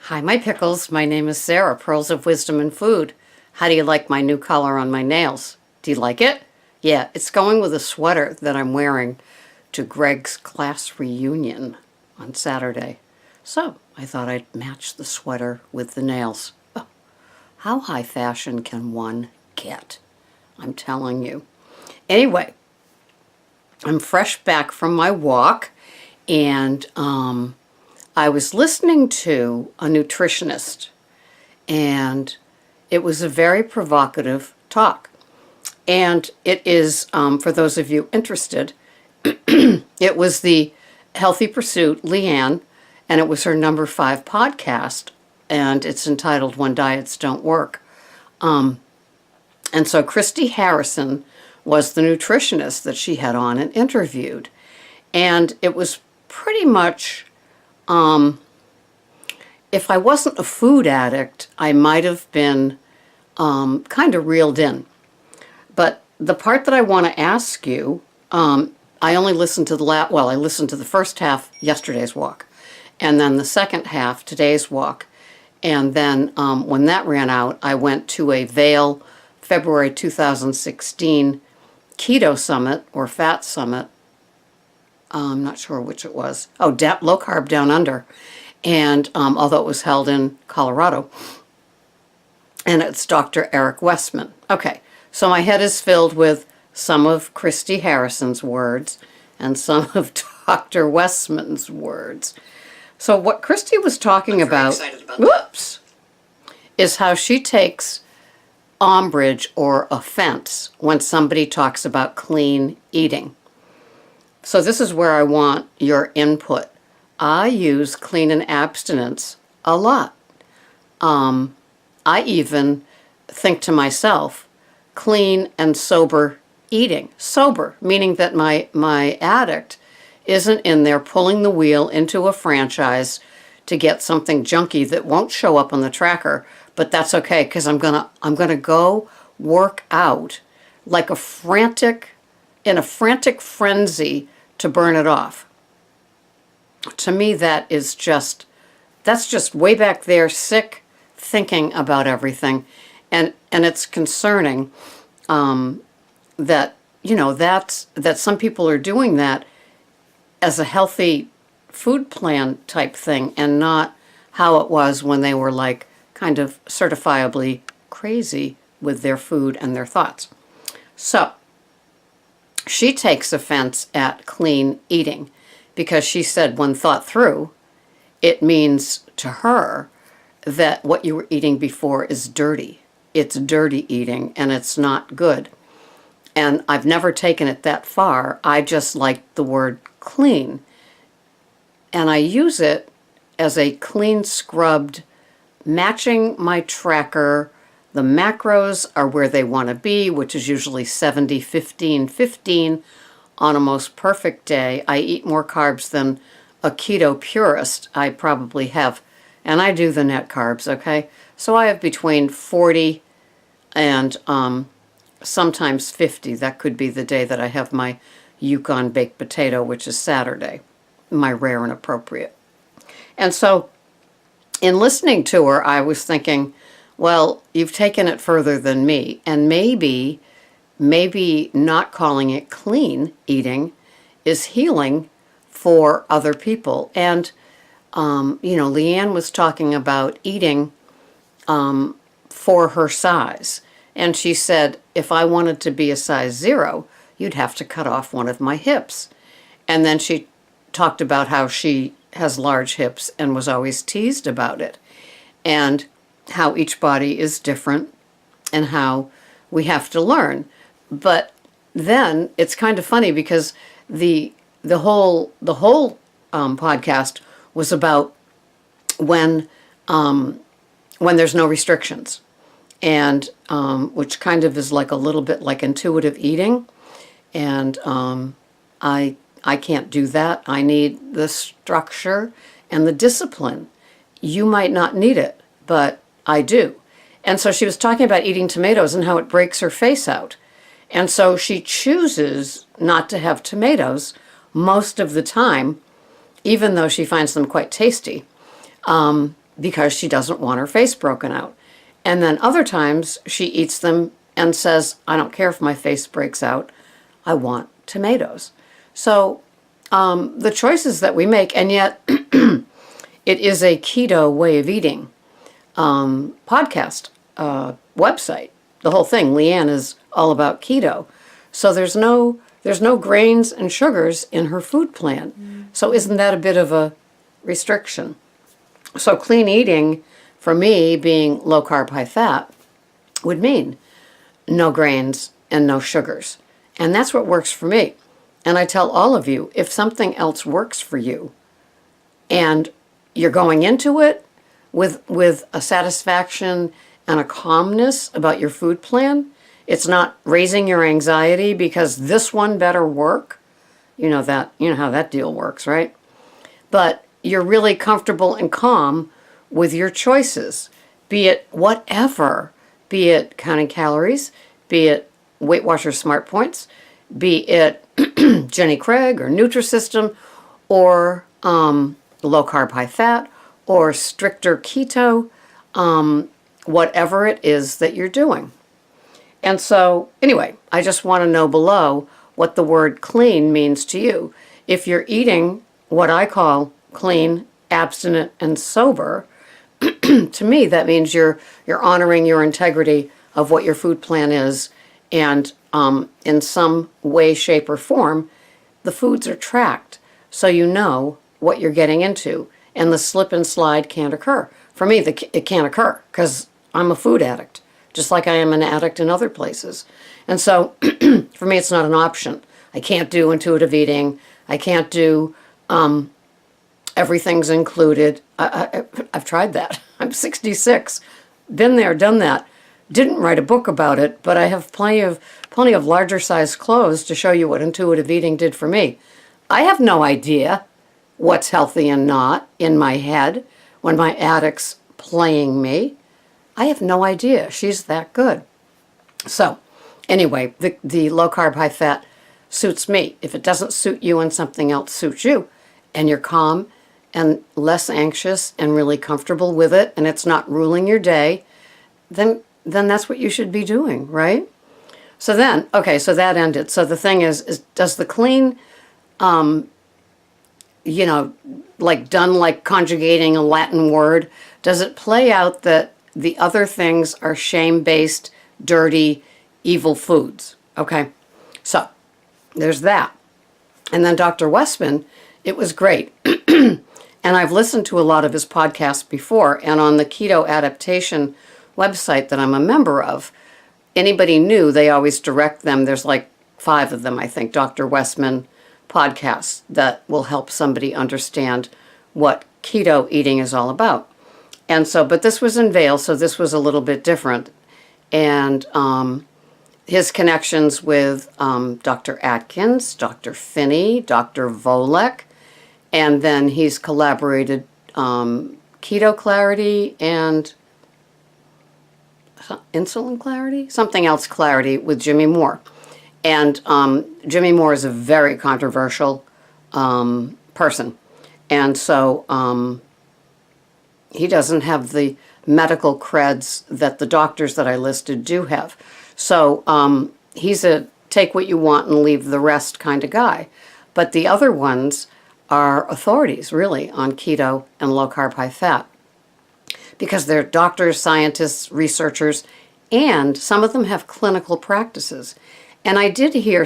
Hi, my pickles. My name is Sarah, Pearls of Wisdom and Food. How do you like my new color on my nails? Do you like it? Yeah, it's going with a sweater that I'm wearing to Greg's class reunion on Saturday. So I thought I'd match the sweater with the nails. Oh, how high fashion can one get? I'm telling you. Anyway, I'm fresh back from my walk, and I was listening to a nutritionist, and it was a very provocative talk. And it is, for those of you interested, it was the Healthy Pursuit, Leanne, and it was her number 5 podcast, and it's entitled When Diets Don't Work. And so Christy Harrison was the nutritionist that she had on and interviewed. And it was pretty much, if I wasn't a food addict, I might have been kind of reeled in. But the part that I want to ask you, I only listened to I listened to the first half, yesterday's walk, and then the second half, today's walk. And then when that ran out, I went to a Vail February 2016 Keto Summit or Fat Summit. I'm not sure which it was. Oh, Low Carb Down Under. And although it was held in Colorado. And it's Dr. Eric Westman. Okay, so my head is filled with some of Christy Harrison's words and some of Dr. Westman's words. So what Christy was talking about is how she takes umbrage or offense when somebody talks about clean eating. So this is where I want your input. I use clean and abstinence a lot. I even think to myself, clean and sober eating. Sober, meaning that my addict isn't in there pulling the wheel into a franchise to get something junky that won't show up on the tracker, but that's okay because I'm gonna go work out like in a frantic frenzy to burn it off. To me, that's just way back there, sick thinking about everything, and it's concerning that that some people are doing that as a healthy food plan type thing, and not how it was when they were like kind of certifiably crazy with their food and their thoughts. So she takes offense at clean eating because she said when thought through, it means to her that what you were eating before is dirty. It's dirty eating and it's not good. And I've never taken it that far. I just like the word clean. And I use it as a clean scrubbed, matching my tracker. The macros are where they want to be, which is usually 70, 15, 15. On a most perfect day, I eat more carbs than a keto purist I probably have. And I do the net carbs, okay? So I have between 40 and sometimes 50. That could be the day that I have my Yukon baked potato, which is Saturday, my rare and appropriate. And so in listening to her, I was thinking, well, you've taken it further than me, and maybe not calling it clean eating is healing for other people. And, Leanne was talking about eating for her size. And she said, if I wanted to be a size 0, you'd have to cut off one of my hips. And then she talked about how she has large hips and was always teased about it. And how each body is different and how we have to learn. But then it's kind of funny because the whole podcast was about when there's no restrictions, and which kind of is like a little bit like intuitive eating, and I can't do that. I need the structure and the discipline. You might not need it, but I do. And so she was talking about eating tomatoes and how it breaks her face out. And so she chooses not to have tomatoes most of the time, even though she finds them quite tasty. because she doesn't want her face broken out. And then other times she eats them and says, I don't care if my face breaks out, I want tomatoes. So the choices that we make, and yet it is a keto way of eating podcast, website. The whole thing, Leanne, is all about keto. So there's no grains and sugars in her food plan. So isn't that a bit of a restriction? So clean eating, for me, being low carb, high fat, would mean no grains and no sugars. And that's what works for me. And I tell all of you, if something else works for you and you're going into it with a satisfaction and a calmness about your food plan, it's not raising your anxiety because this one better work. You know how that deal works, right? But you're really comfortable and calm with your choices, be it whatever, be it counting calories, be it Weight Watchers Smart Points, be it Jenny Craig or Nutrisystem, or low carb, high fat, or stricter keto, whatever it is that you're doing. And so, anyway, I just want to know below what the word clean means to you. If you're eating what I call clean, abstinent, and sober, to me that means you're honoring your integrity of what your food plan is, and in some way, shape, or form, the foods are tracked so you know what you're getting into, and the slip and slide can't occur. For me, it can't occur because I'm a food addict, just like I am an addict in other places. And so for me, it's not an option. I can't do intuitive eating. I can't do everything's included. I've tried that. I'm 66. Been there, done that. Didn't write a book about it, but I have plenty of larger size clothes to show you what intuitive eating did for me. I have no idea what's healthy and not in my head when my addict's playing me. I have no idea. She's that good. So anyway, the low carb, high fat suits me. If it doesn't suit you and something else suits you, and you're calm and less anxious and really comfortable with it, and it's not ruling your day, then that's what you should be doing, right? So then, okay, so that ended. So the thing is does the clean, like done like conjugating a Latin word, does it play out that the other things are shame-based, dirty, evil foods? Okay, so there's that. And then Dr. Westman, it was great. And I've listened to a lot of his podcasts before, and on the Keto Adaptation website that I'm a member of, anybody new, they always direct them. There's like 5 of them, I think, Dr. Westman podcasts that will help somebody understand what keto eating is all about. And so, but this was in Vail, so this was a little bit different. And his connections with Dr. Atkins, Dr. Finney, Dr. Volek, and then he's collaborated Keto Clarity and Insulin Clarity? Something else Clarity with Jimmy Moore. And Jimmy Moore is a very controversial person. And so he doesn't have the medical creds that the doctors that I listed do have. So he's a take what you want and leave the rest kind of guy. But the other ones are authorities, really, on keto and low carb, high fat, because they're doctors, scientists, researchers, and some of them have clinical practices. And I did hear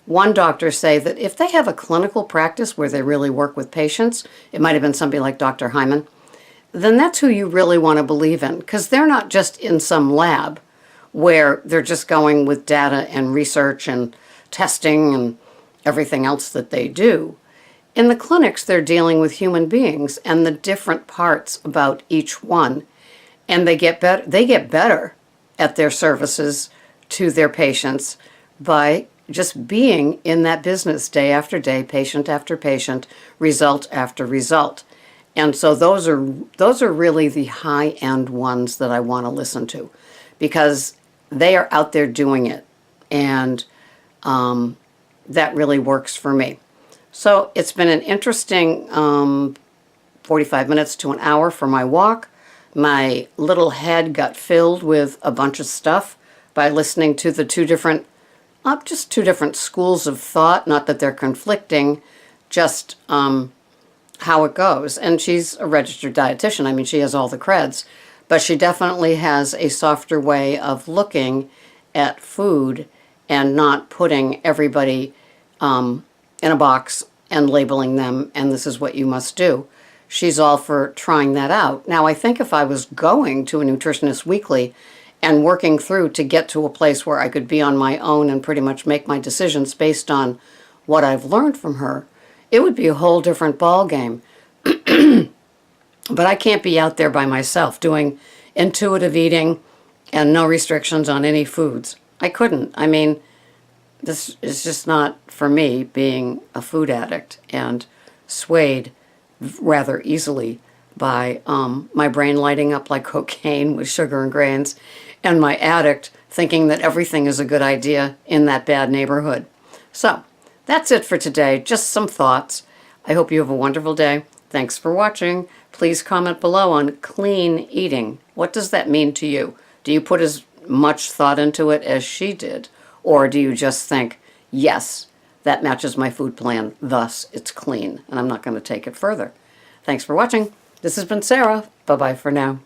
one doctor say that if they have a clinical practice where they really work with patients, it might have been somebody like Dr. Hyman, then that's who you really want to believe in, because they're not just in some lab where they're just going with data and research and testing and everything else that they do. In the clinics, they're dealing with human beings and the different parts about each one, and they get better at their services to their patients by just being in that business day after day, patient after patient, result after result. And so those are really the high-end ones that I want to listen to, because they are out there doing it, and that really works for me. So it's been an interesting 45 minutes to an hour for my walk. My little head got filled with a bunch of stuff by listening to the just two different schools of thought, not that they're conflicting, just how it goes. And she's a registered dietitian. I mean, she has all the creds, but she definitely has a softer way of looking at food and not putting everybody in a box and labeling them, and this is what you must do. She's all for trying that out. Now, I think if I was going to a nutritionist weekly and working through to get to a place where I could be on my own and pretty much make my decisions based on what I've learned from her, it would be a whole different ball game. But I can't be out there by myself doing intuitive eating and no restrictions on any foods. I couldn't. I mean, this is just not for me, being a food addict and swayed rather easily by my brain lighting up like cocaine with sugar and grains, and my addict thinking that everything is a good idea in that bad neighborhood. So that's it for today. Just some thoughts. I hope you have a wonderful day. Thanks for watching. Please comment below on clean eating. What does that mean to you? Do you put as much thought into it as she did? Or do you just think, yes, that matches my food plan, thus it's clean, and I'm not going to take it further? Thanks for watching. This has been Sarah. Bye-bye for now.